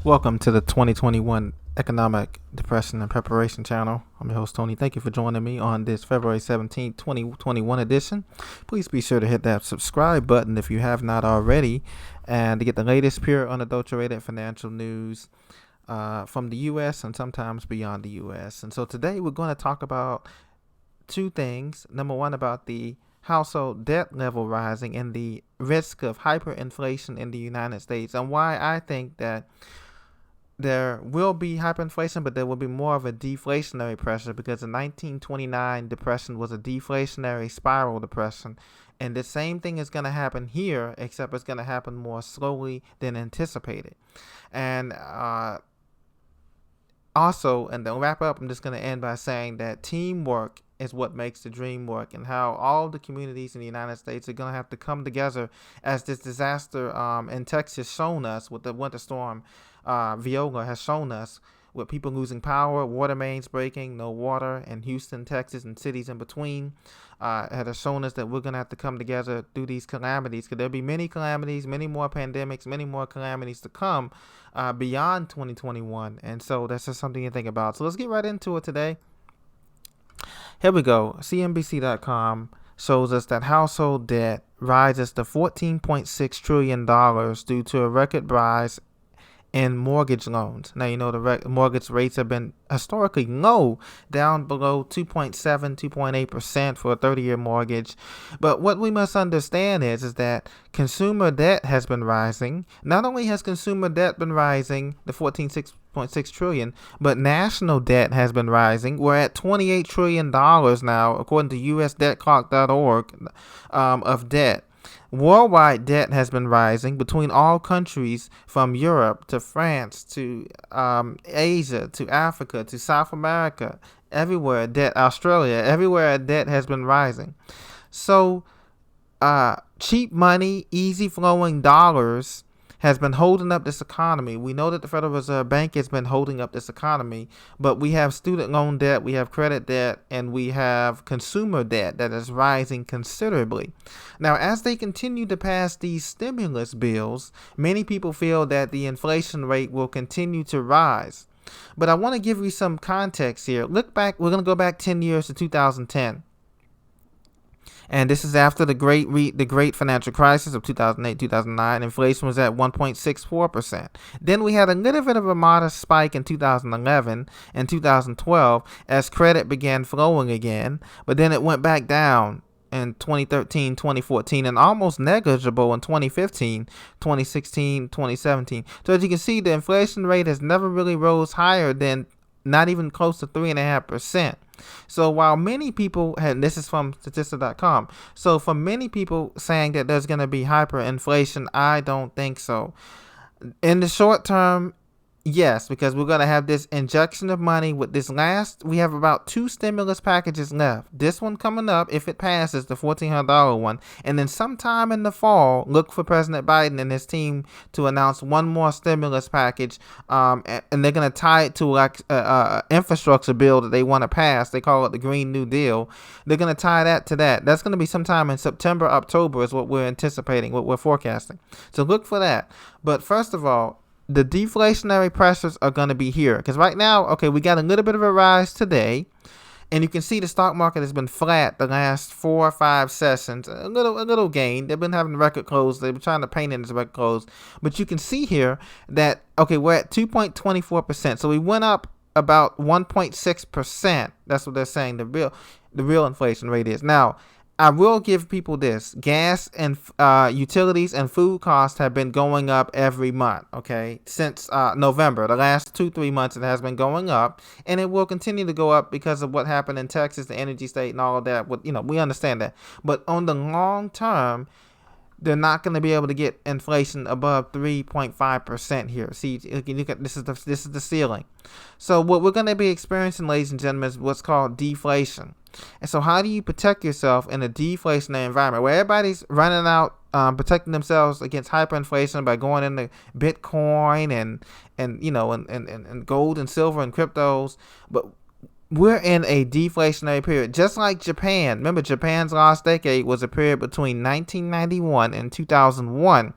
Welcome to the 2021 Economic Depression and Preparation Channel. I'm your host, Tony. Thank you for joining me on this February 17th, 2021 edition. Please be sure to hit that subscribe button if you have not already, and to get the latest, pure, unadulterated financial news from the U.S. and sometimes beyond the U.S. And so today we're going to talk about two things. Number one, about the household debt level rising and the risk of hyperinflation in the United States, and why I think that there will be hyperinflation, but there will be more of a deflationary pressure, because the 1929 depression was a deflationary spiral depression. And the same thing is going to happen here, except it's going to happen more slowly than anticipated. And also, and to wrap up, I'm just going to end by saying that teamwork is what makes the dream work, and how all the communities in the United States are going to have to come together, as this disaster in Texas shown us with the winter storm Viola has shown us, with people losing power, water mains breaking, no water in Houston, Texas, and cities in between. Has shown us that we're going to have to come together through these calamities, because there'll be many calamities, many more pandemics, many more calamities to come beyond 2021. And so that's just something to think about. So let's get right into it today. Here we go. CNBC.com shows us that household debt rises to $14.6 trillion due to a record rise in mortgage loans. Now, you know, the mortgage rates have been historically low, down below 2.8% for a 30-year mortgage. But what we must understand is that consumer debt has been rising. Not only has consumer debt been rising, the $14.6 trillion, but national debt has been rising. We're at $28 trillion now, according to USDebtClock.org, of debt. Worldwide debt has been rising between all countries, from Europe to France to Asia to Africa to South America. Everywhere debt, Australia, everywhere debt has been rising. So cheap money, easy flowing dollars has been holding up this economy. We know that the Federal Reserve Bank has been holding up this economy, but we have student loan debt, we have credit debt, and we have consumer debt that is rising considerably. Now, as they continue to pass these stimulus bills, many people feel that the inflation rate will continue to rise. But I want to give you some context here. Look back, we're going to go back 10 years to 2010. And this is after the great financial crisis of 2008, 2009. Inflation was at 1.64%. Then we had a little bit of a modest spike in 2011 and 2012 as credit began flowing again. But then it went back down in 2013, 2014, and almost negligible in 2015, 2016, 2017. So as you can see, the inflation rate has never really rose higher than not even close to 3.5%. So while many people had, this is from Statista.com, so for many people saying that there's going to be hyperinflation, I don't think so. In the short term, yes, because we're going to have this injection of money with this we have about 2 stimulus packages left. This one coming up, if it passes, the $1,400 one. And then sometime in the fall, look for President Biden and his team to announce one more stimulus package. And they're going to tie it to like infrastructure bill that they want to pass. They call it the Green New Deal. They're going to tie that to that. That's going to be sometime in September, October is what we're anticipating, what we're forecasting. So look for that. But first of all, the deflationary pressures are going to be here, because right now, okay, we got a little bit of a rise today, and you can see the stock market has been flat the last 4 or 5 sessions. A little gain. They've been having record close. They've been trying to paint it as a record close, but you can see here that, okay, we're at 2.24%. So we went up about 1.6%. That's what they're saying the real inflation rate is. Now, I will give people this. Gas and utilities and food costs have been going up every month, okay, since November. The last 2-3 months it has been going up, and it will continue to go up because of what happened in Texas, the energy state, and all of that. We understand that. But on the long term, they're not going to be able to get inflation above 3.5% here. See, look at this is the ceiling. So what we're going to be experiencing, ladies and gentlemen, is what's called deflation. And so how do you protect yourself in a deflationary environment where everybody's running out, protecting themselves against hyperinflation by going into Bitcoin and gold and silver and cryptos? But we're in a deflationary period, just like Japan. Remember, Japan's last decade was a period between 1991 and 2001.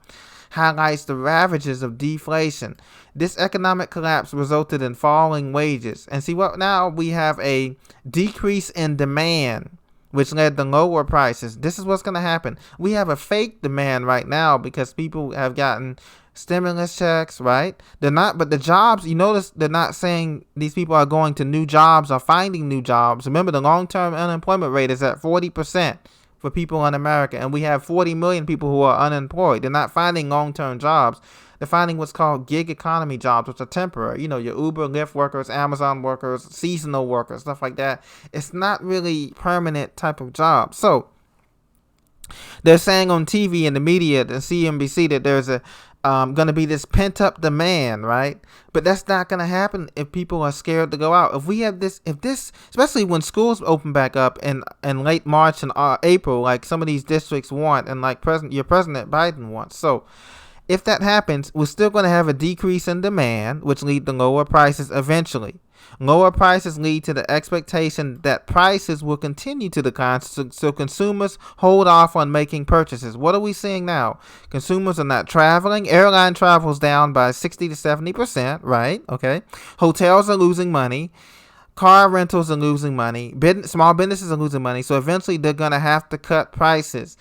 highlights the ravages of deflation. This economic collapse resulted in falling wages. And see what now we have a decrease in demand, which led to lower prices. This is what's going to happen. We have a fake demand right now because people have gotten stimulus checks, right? They're not, but the jobs, you notice they're not saying these people are going to new jobs or finding new jobs. Remember, the long-term unemployment rate is at 40% for people in America, and we have 40 million people who are unemployed. They're not finding long-term jobs. They're finding what's called gig economy jobs, which are temporary. You know, your Uber, Lyft workers, Amazon workers, seasonal workers, stuff like that. It's not really permanent type of job. So they're saying on TV and the media, the CNBC, that there's a going to be this pent up demand, right? But that's not going to happen if people are scared to go out. If we have this, especially when schools open back up in late March and April, like some of these districts want, and like your President Biden wants. So if that happens, we're still going to have a decrease in demand, which lead to lower prices eventually. Lower prices lead to the expectation that prices will continue to decline, so consumers hold off on making purchases. What are we seeing now? Consumers are not traveling. Airline travel is down by 60 to 70%, right? Okay. Hotels are losing money. Car rentals are losing money. Small businesses are losing money. So eventually they're going to have to cut prices.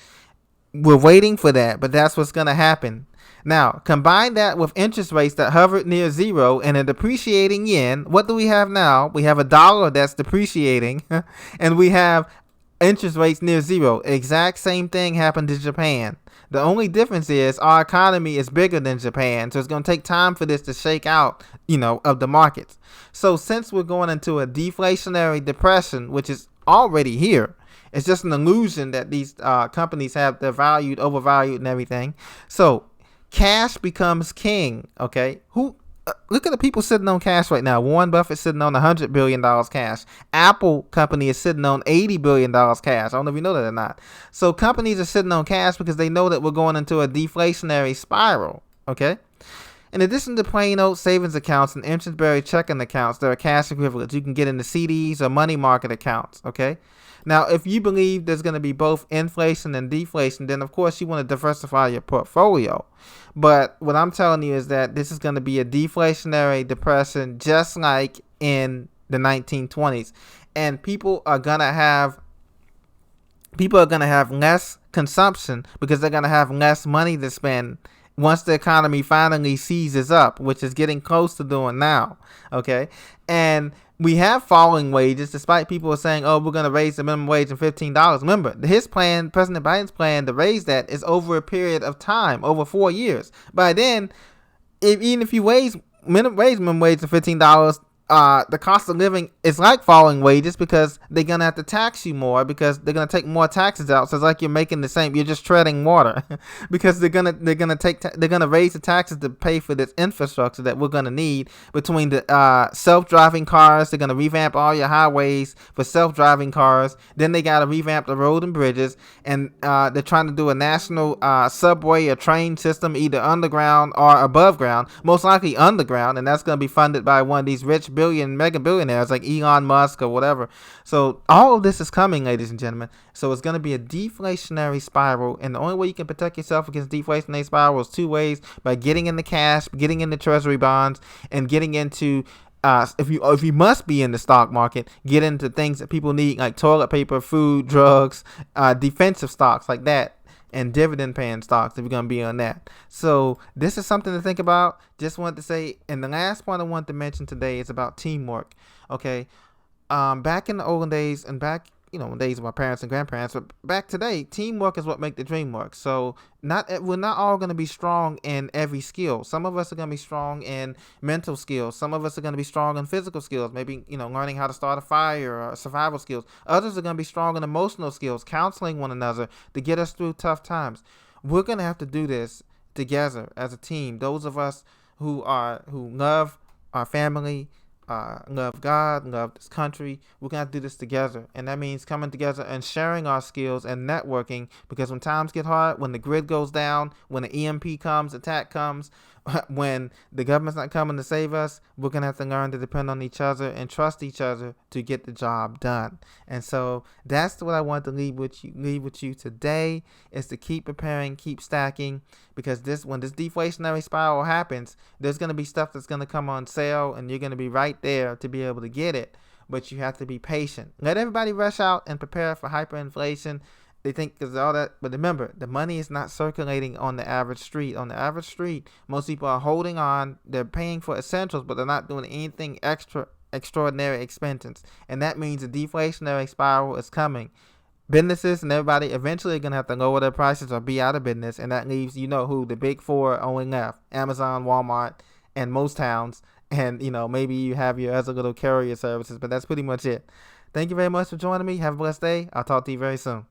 We're waiting for that, but that's what's going to happen. Now, combine that with interest rates that hovered near zero and a depreciating yen. What do we have now? We have a dollar that's depreciating, and we have interest rates near zero. Exact same thing happened to Japan. The only difference is our economy is bigger than Japan, so it's going to take time for this to shake out, of the markets. So since we're going into a deflationary depression, which is already here, it's just an illusion that these companies have they're valued, overvalued, and everything. So cash becomes king, okay? Look at the people sitting on cash right now. Warren Buffett sitting on $100 billion cash. Apple company is sitting on $80 billion cash. I don't know if you know that or not. So companies are sitting on cash because they know that we're going into a deflationary spiral, okay? In addition to plain old savings accounts and interest-bearing checking accounts, there are cash equivalents you can get into CDs or money market accounts, okay? Now, if you believe there's going to be both inflation and deflation, then of course you want to diversify your portfolio. But what I'm telling you is that this is going to be a deflationary depression just like in the 1920s. And people are going to have less consumption because they're going to have less money to spend once the economy finally seizes up, which is getting close to doing now, okay? And we have falling wages, despite people saying, oh, we're going to raise the minimum wage to $15. Remember, his plan, President Biden's plan to raise that is over a period of time, over 4 years. By then, even if you raise minimum wage to $15, the cost of living is like falling wages because they're going to have to tax you more because they're going to take more taxes out. So it's like you're making the same, you're just treading water because they're going to raise the taxes to pay for this infrastructure that we're going to need between the self-driving cars. They're going to revamp all your highways for self-driving cars. Then they got to revamp the road and bridges, and they're trying to do a national subway or train system, either underground or above ground, most likely underground, and that's going to be funded by one of these rich mega billionaires like Elon Musk or whatever. So all of this is coming, ladies and gentlemen. So it's going to be a deflationary spiral, and the only way you can protect yourself against deflationary spiral is two ways: by getting in the cash, getting into treasury bonds, and getting into if you must be in the stock market, get into things that people need like toilet paper, food, drugs, defensive stocks like that, and dividend paying stocks if you're going to be on that. So this is something to think about. Just wanted to say, and the last point I want to mention today is about teamwork. Okay. Back in the olden days and back, in days of my parents and grandparents, but back today, teamwork is what make the dream work. So we're not all going to be strong in every skill. Some of us are going to be strong in mental skills. Some of us are going to be strong in physical skills, maybe, learning how to start a fire or survival skills. Others are going to be strong in emotional skills, counseling one another to get us through tough times. We're going to have to do this together as a team. Those of us who love our family, love God, love this country, we're going to do this together. And that means coming together and sharing our skills and networking, because when times get hard, when the grid goes down, when the EMP comes, attack comes, when the government's not coming to save us, we're gonna have to learn to depend on each other and trust each other to get the job done. And so that's what I want to leave with you today, is to keep preparing, keep stacking, because when this deflationary spiral happens, there's gonna be stuff that's gonna come on sale, and you're gonna be right there to be able to get it. But you have to be patient. Let everybody rush out and prepare for hyperinflation. They think because all that, but remember, the money is not circulating on the average street. On the average street, most people are holding on. They're paying for essentials, but they're not doing anything extraordinary expenses. And that means a deflationary spiral is coming. Businesses and everybody eventually are going to have to lower their prices or be out of business. And that leaves, who, the big four only left: Amazon, Walmart, and most towns. And, maybe you have your other little carrier services, but that's pretty much it. Thank you very much for joining me. Have a blessed day. I'll talk to you very soon.